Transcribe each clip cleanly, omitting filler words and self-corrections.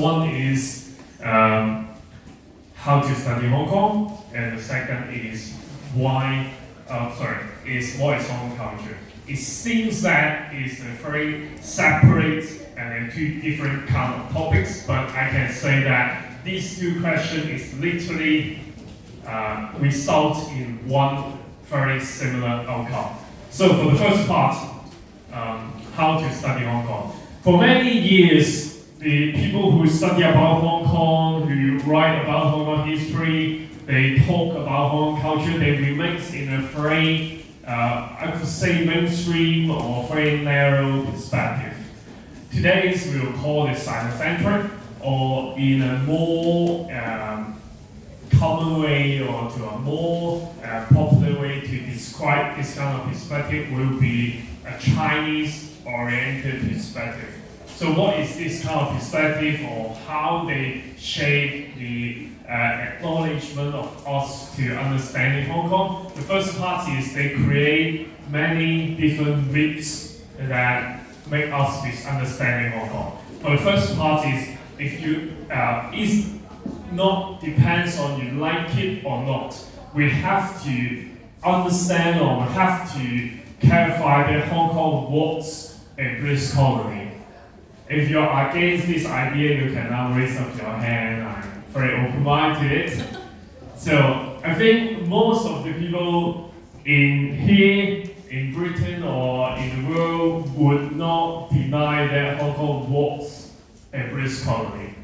one is how to study Hong Kong, and the second is what is Hong Kong culture. It seems that it's a very separate and two different kind of topics, but I can say that these two questions is literally result in one very similar outcome. So for the first part, how to study Hong Kong. For many years, the people who study about Hong Kong, who write about Hong Kong history, they talk about Hong Kong culture, they remain in a very, I could say mainstream or very narrow perspective. Today, we'll call it Sino-centric, or in a more common way or to a more popular way to describe this kind of perspective will be a Chinese-oriented perspective. So what is this kind of perspective, or how they shape the acknowledgement of us to understanding Hong Kong? The first part is they create many different myths that make us misunderstanding Hong Kong. But the first part is if you is not depends on you like it or not. We have to understand or we have to clarify that Hong Kong was a British colony. If you're against this idea, you can now raise up your hand. I'm very open-minded to it. So I think most of the people in here, in Britain or in the world, would not deny that Hong Kong was a British colony.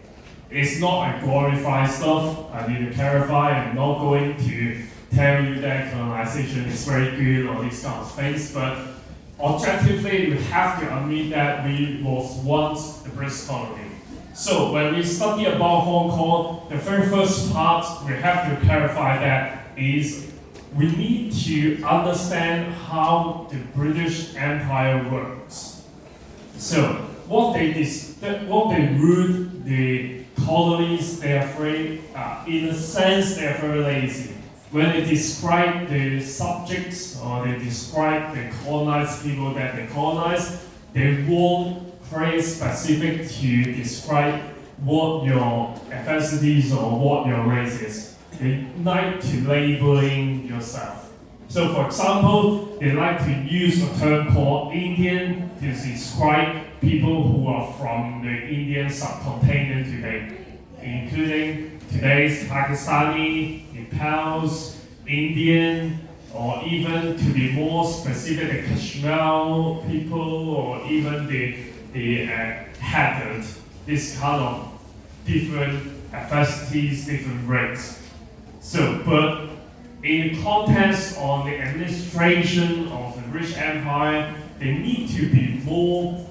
It's not a glorified stuff. I need to clarify. I'm not going to tell you that colonization is very good or these kind of things, but objectively, we have to admit that we was once a British colony. So when we study about Hong Kong, the very first part we have to clarify that is we need to understand how the British Empire works. So what they ruled the colonies, they are very, in a sense, they are very lazy. When they describe the subjects or they describe the colonized people that they colonize, they want very specific to describe what your ethnicities or what your race is. They like to labeling yourself. So for example, they like to use a term called Indian to describe people who are from the Indian subcontinent today, including today's Pakistani, Nepal's, Indian, or even to be more specific, the Kashmir people, or even the Hatted, this kind of different ethnicities, different races. So, but in the context of the administration of the British Empire, they need to be more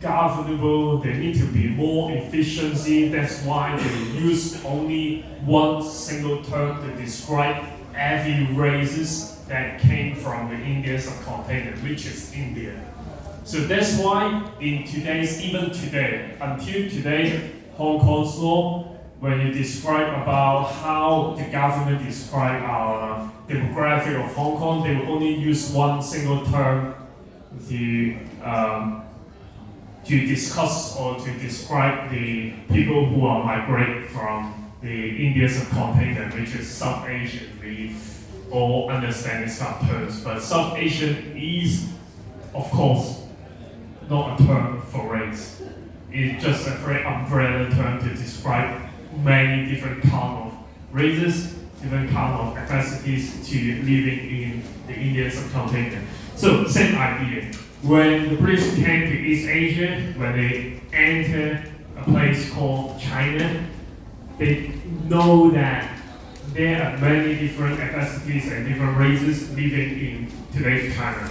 governable, they need to be more efficiency. That's why they use only one single term to describe every races that came from the Indian subcontinent, which is India. So that's why even today, until today, Hong Kong's law, when you describe about how the government describe our demographic of Hong Kong, they will only use one single term to discuss or to describe the people who are migrate from the Indian subcontinent, which is South Asian. We all understand these kind of terms, but South Asian is, of course, not a term for race. It's just a very umbrella term to describe many different kind of races, different kind of ethnicities to living in the Indian subcontinent. So same idea. When the British came to East Asia, when they entered a place called China, they know that there are many different ethnicities and different races living in today's China,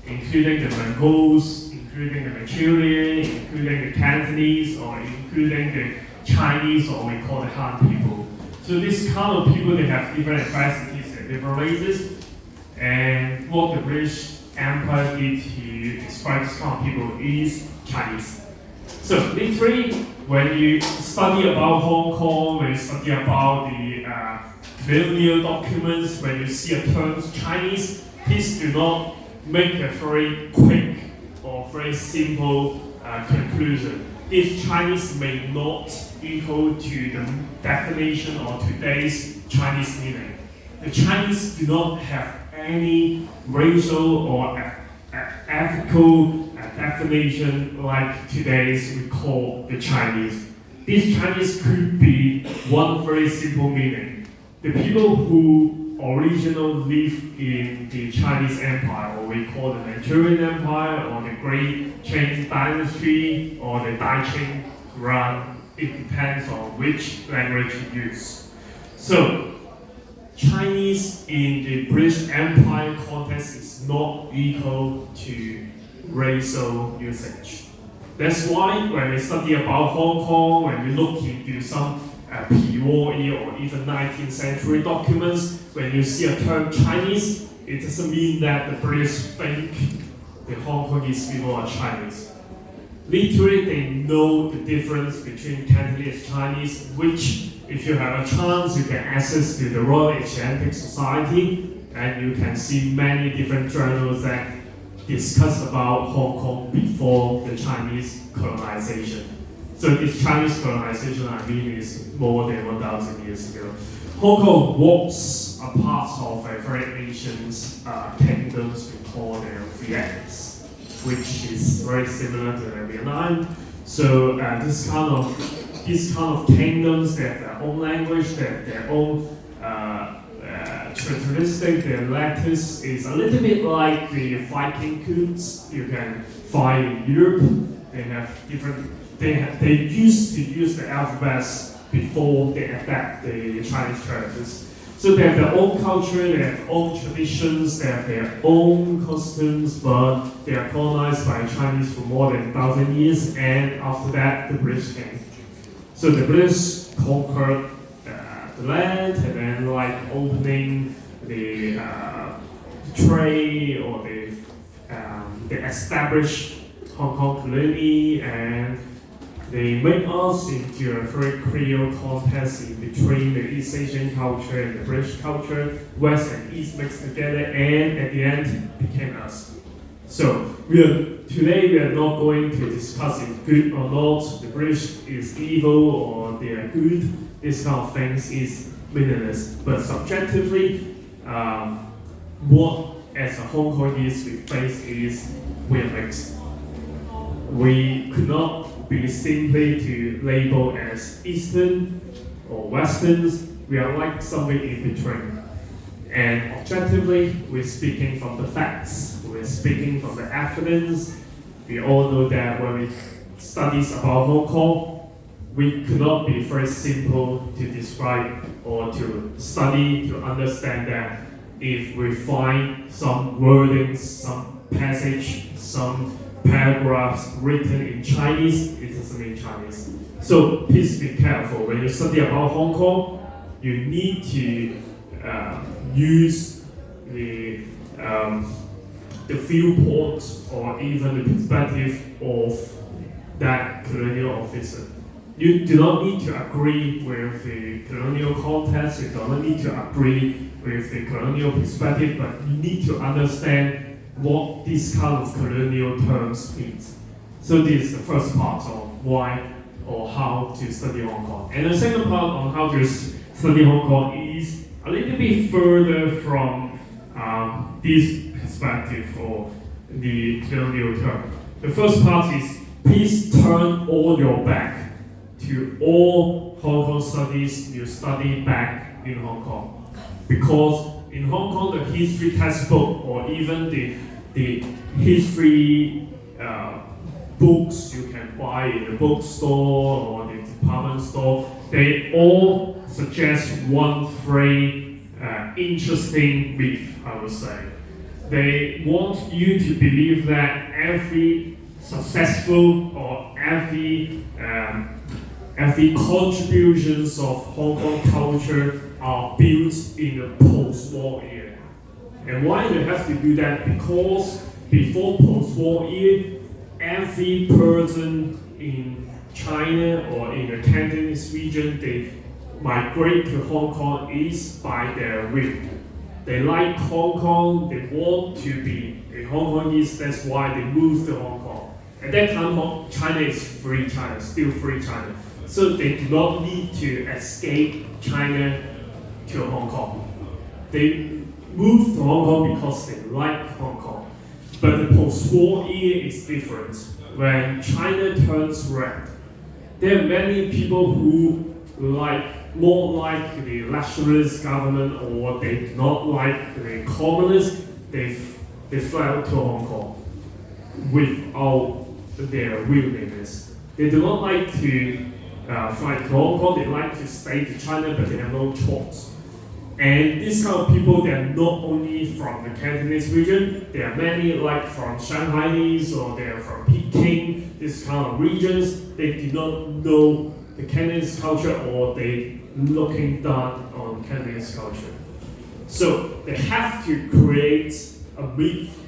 including the Mongols, including the Manchurian, including the Cantonese, or including the Chinese, or we call the Han people. So this kind of people, they have different ethnicities and different races, and what the British Empire did to describe this kind of people is Chinese. So literally, when you study about Hong Kong, when you study about the colonial documents, when you see a term Chinese, please do not make a very quick or very simple conclusion. this Chinese may not equal to the definition or today's Chinese meaning. The Chinese do not have any racial or ethical definition like today's we call the Chinese. This Chinese could be one very simple meaning. The people who originally lived in the Chinese Empire, or we call the Manchurian Empire, or the Great Qing Dynasty, or the Dai-Qing run, it depends on which language you use. So, Chinese in the British Empire context is not equal to racial usage. That's why when we study about Hong Kong, when we look into some pre-war or even 19th century documents, when you see a term Chinese, it doesn't mean that the British think the Hongkongese people are Chinese. Literally, they know the difference between Cantonese Chinese, which if you have a chance, you can access to the Royal Asiatic Society, and you can see many different journals that discuss about Hong Kong before the Chinese colonization. So this Chinese colonization, I mean, is more than 1,000 years ago. Hong Kong was a part of a very ancient kingdom we call the Vietnamese, which is very similar to the Vietnam. So this kind of kingdoms, they have their own language, they have their own characteristic. Their lattice is a little bit like the Viking codes you can find in Europe. They have different. They used to use the alphabets before they adapt the Chinese characters. So they have their own culture, they have their own traditions, they have their own customs, but they are colonized by Chinese for more than 1,000 years, and after that, the British came. So the British conquered the land, and then like opening the trade, or they established Hong Kong colony, and they make us into a very clear contest in between the East Asian culture and the British culture, West and East mixed together, and at the end became us. So today we are not going to discuss if good or not, the British is evil or they are good. This kind of things is meaningless. But subjectively, what as a Hongkongese we face is we are mixed. We could not be simply to label as Eastern or Westerns. We are like somewhere in between. And objectively, we're speaking from the facts. We're speaking from the evidence. We all know that when we study about Hong Kong, we could not be very simple to describe or to study to understand that if we find some wordings, some passage, some paragraphs written in Chinese, it doesn't mean Chinese. So please be careful. When you study about Hong Kong, you need to use the viewpoint or even the perspective of that colonial officer. You do not need to agree with the colonial context, you don't need to agree with the colonial perspective, but you need to understand what this kind of colonial terms means. So this is the first part of why or how to study Hong Kong. And the second part on how to study Hong Kong is a little bit further from this perspective or the colonial term. The first part is please turn all your back to all Hong Kong studies you study back in Hong Kong. Because in Hong Kong, the history textbook or even the history books you can buy in the bookstore or the department store, they all suggest one very interesting myth, I would say. They want you to believe that every successful or every contributions of Hong Kong culture are built in the post-war era. And why they have to do that? Because before post-war era, every person in China or in the Cantonese region, they migrate to Hong Kong is by their will. They like Hong Kong, they want to be a Hongkongese, that's why they move to Hong Kong. At that time, China is free China, still free China. So they do not need to escape China to Hong Kong. They moved to Hong Kong because they like Hong Kong. But the post-war era is different. When China turns red, there are many people who more like the nationalist government, or they do not like the communists. They fly to Hong Kong without their willingness. They do not like to fly to Hong Kong. They like to stay to China, but they have no choice. And these kind of people, they are not only from the Cantonese region. There are many like from Shanghainese, or they are from Peking. These kind of regions, they do not know the Cantonese culture, or they looking down on Cantonese culture. So they have to create a myth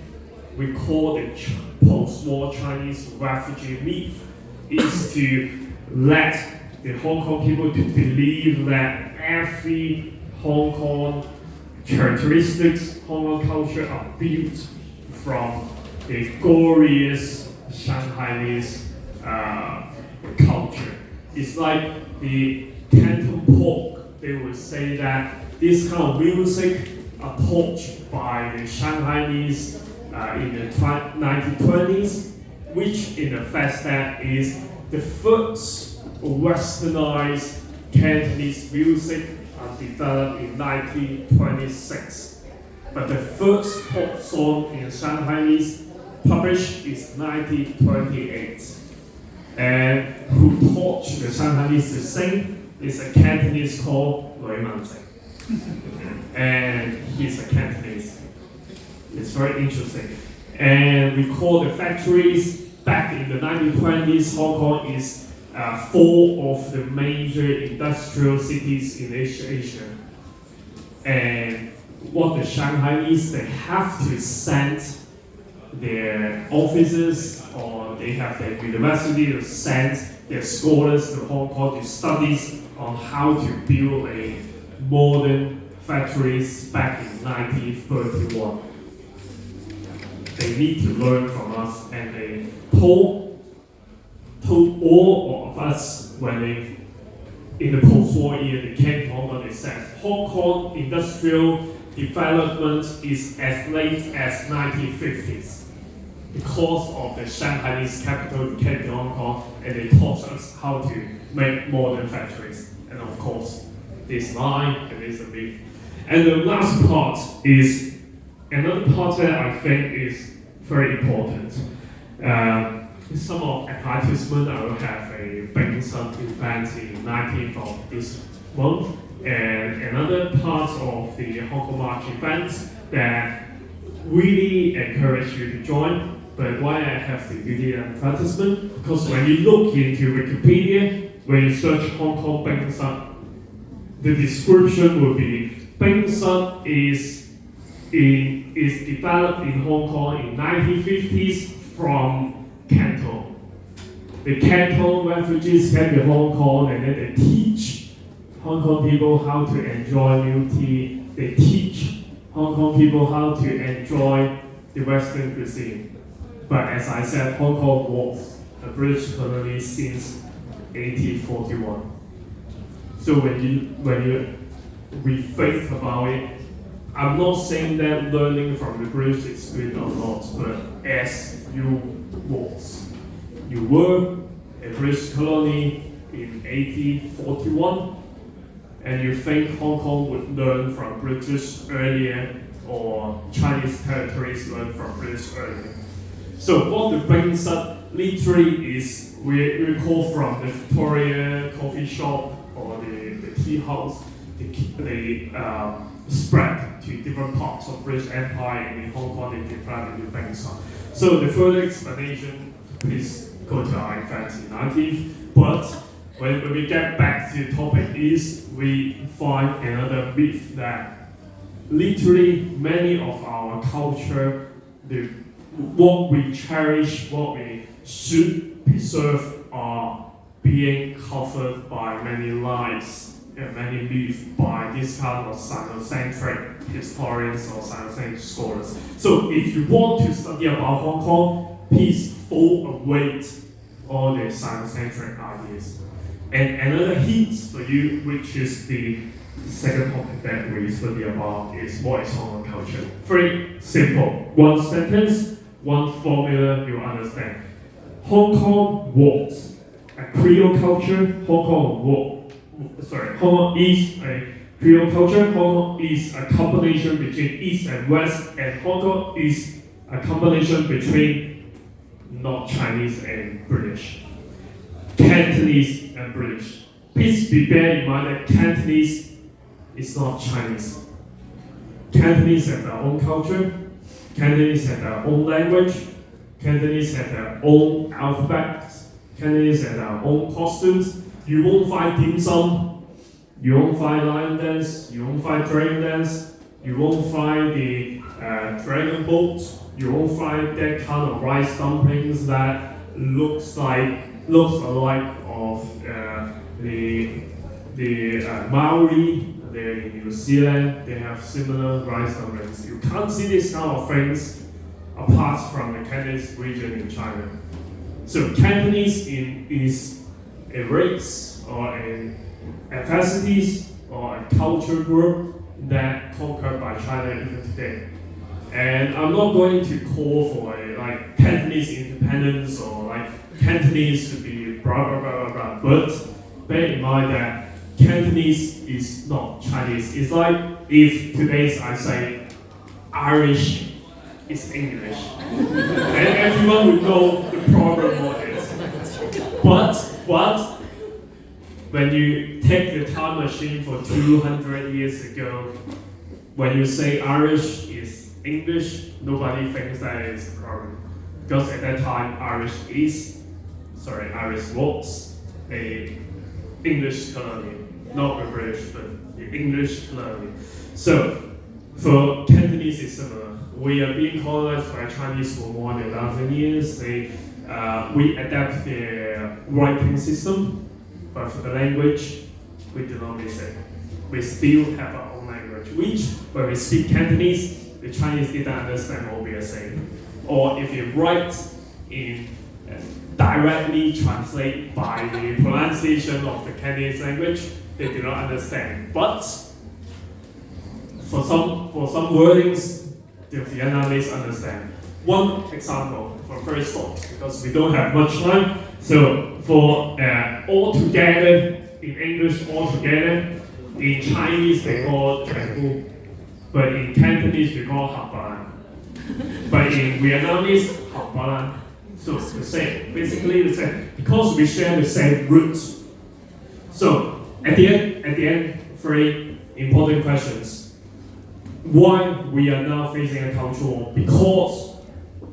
we call the post-war Chinese refugee myth, is to let the Hong Kong people to believe that every Hong Kong characteristics, Hong Kong culture are built from the glorious Shanghainese culture. It's like the Canton Pork. They would say that this kind of music are taught by the Shanghainese in the 1920s, which in fact that is the first westernized Cantonese music developed in 1926. But the first pop song in Shanghainese published is 1928. And who taught the Shanghainese to sing is a Cantonese called Lui Manjing. And he's a Cantonese. It's very interesting. And we call the factories back in the 1920s. Hong Kong is full of the major industrial cities in Asia. And what the Shanghainese, they have to send their officers, or they have their university to send their scholars to Hong Kong to study on how to build a modern factories back in 1931. They need to learn from us, and they told all of us when they, in the post-war era, they came to Hong Kong, they said Hong Kong industrial development is as late as 1950s because of the Shanghainese capital came to Hong Kong, and they taught us how to make modern factories. And of course, this line and this a myth. And the last part is another part that I think is very important. Some of advertisement, I will have a Bing Sun event in 19th of this month, and another part of the Hong Kong March events that really encourage you to join. But why I have to do the advertisement? Because when you look into Wikipedia, when you search Hong Kong Bing Sun, the description will be Bing Sun is developed in Hong Kong in 1950s from Canton. The Canton refugees came to Hong Kong, and then they teach Hong Kong people how to enjoy milk tea. They teach Hong Kong people how to enjoy the Western cuisine. But as I said, Hong Kong was a British colony since 1841. So when you rethink about it, I'm not saying that learning from the British is good or not, but as you were a British colony in 1841, and you think Hong Kong would learn from British earlier, or Chinese territories learn from British earlier. So what the Bing Sun literally is, we call from the Victoria coffee shop or the tea house, they spread to different parts of British Empire, and in Hong Kong they developed the Bing Sun. So the further explanation, please go to our event in 19th. But when we get back to the topic is, we find another myth that literally many of our culture, what we cherish, what we should preserve, are being covered by many lies and many myths by this kind of Sinocentric historians or Sinocentric scholars. So if you want to study about Hong Kong, please full weight on the science-centric ideas. And another hint for you, which is the second topic that we study about, is what is Hong Kong culture. Very simple. One sentence, one formula, you understand. Hong Kong was a Creole culture. Hong Kong is a Creole culture. Hong Kong is a combination between East and West, and Hong Kong is a combination between not Chinese and British. Cantonese and British. Please be bear in mind that Cantonese is not Chinese. Cantonese have their own culture, Cantonese have their own language, Cantonese have their own alphabet, Cantonese have their own costumes. You won't find dim sum, you won't find lion dance, you won't find dragon dance, you won't find the dragon boat, you won't find that kind of rice dumplings that looks alike of the Maori. They're in New Zealand. They have similar rice dumplings. You can't see this kind of things apart from the Cantonese region in China. So Cantonese is a race or an ethnicities or a culture group that conquered by China even today. And I'm not going to call for a Cantonese independence or Cantonese to be blah blah blah blah blah. But bear in mind that Cantonese is not Chinese. It's like if today I say Irish is English, and everyone would know the problem what it is. But when you take the time machine for 200 years ago, when you say Irish is English, nobody thinks that is a problem. Because at that time, Irish was a English colony, not a British, but the English colony. So for Cantonese is similar. We are being colonized by Chinese for more than 1,000 years. We adapt their writing system, but for the language, we do not miss it. We still have our own language, which when we speak Cantonese, the Chinese didn't understand what we are saying. Or if you write in directly translate by the pronunciation of the Cantonese language, they do not understand. But for some wordings, the Vietnamese understand. One example for very short, because we don't have much time. So for all together in English, all together in Chinese they call 全部, but in Cantonese we call 合班. But in Vietnamese, 合班. So it's the same, basically the same, because we share the same roots. So at the end, three important questions. Why we are now facing a culture war? Because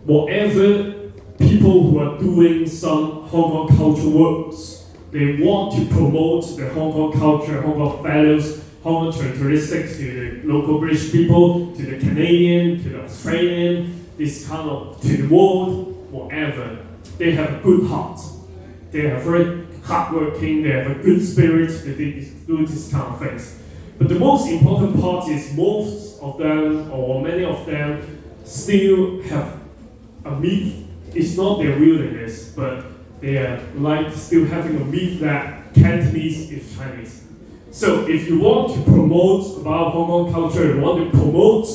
whatever people who are doing some Hong Kong culture works, they want to promote the Hong Kong culture, Hong Kong values, Hong Kong characteristics to the local British people, to the Canadian, to the Australian, this kind of, to the world, whatever. They have a good heart. They are very hardworking, they have a good spirit to do this kind of things. But the most important part is most of them, or many of them, still have a myth. It's not their wilderness, but they are still having a myth that Cantonese is Chinese. So if you want to promote about Hong Kong culture, you want to promote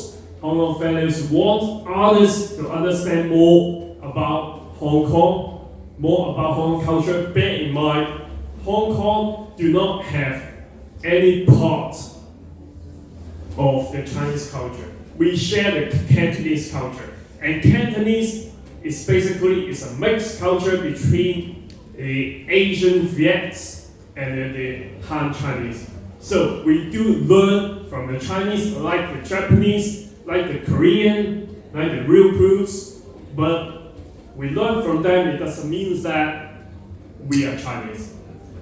Hong Kong values, you want others to understand more about Hong Kong, more about Hong Kong culture, bear in mind, Hong Kong do not have any part of the Chinese culture. We share the Cantonese culture, and Cantonese is basically a mixed culture between the Asian Viets and the Han Chinese. So we do learn from the Chinese, like the Japanese, like the Korean, like the real Bruce, but we learn from them, it doesn't mean that we are Chinese.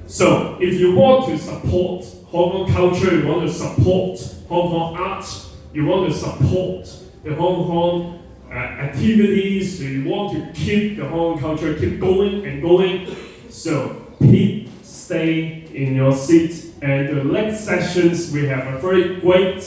So if you want to support Hong Kong culture, you want to support Hong Kong art, you want to support the Hong Kong activities, so you want to keep the Hong Kong culture, keep going and going, so please stay in your seat. And the next sessions, we have a very great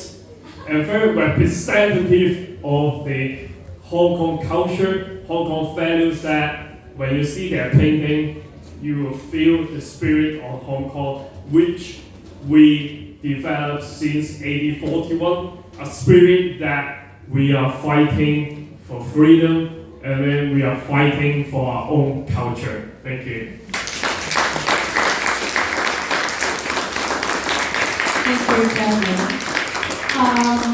and very representative of the Hong Kong culture, Hong Kong values that when you see their painting, you will feel the spirit of Hong Kong, which we developed since 1841, a spirit that we are fighting for freedom, and then we are fighting for our own culture. Thank you. Thank you, Kevin.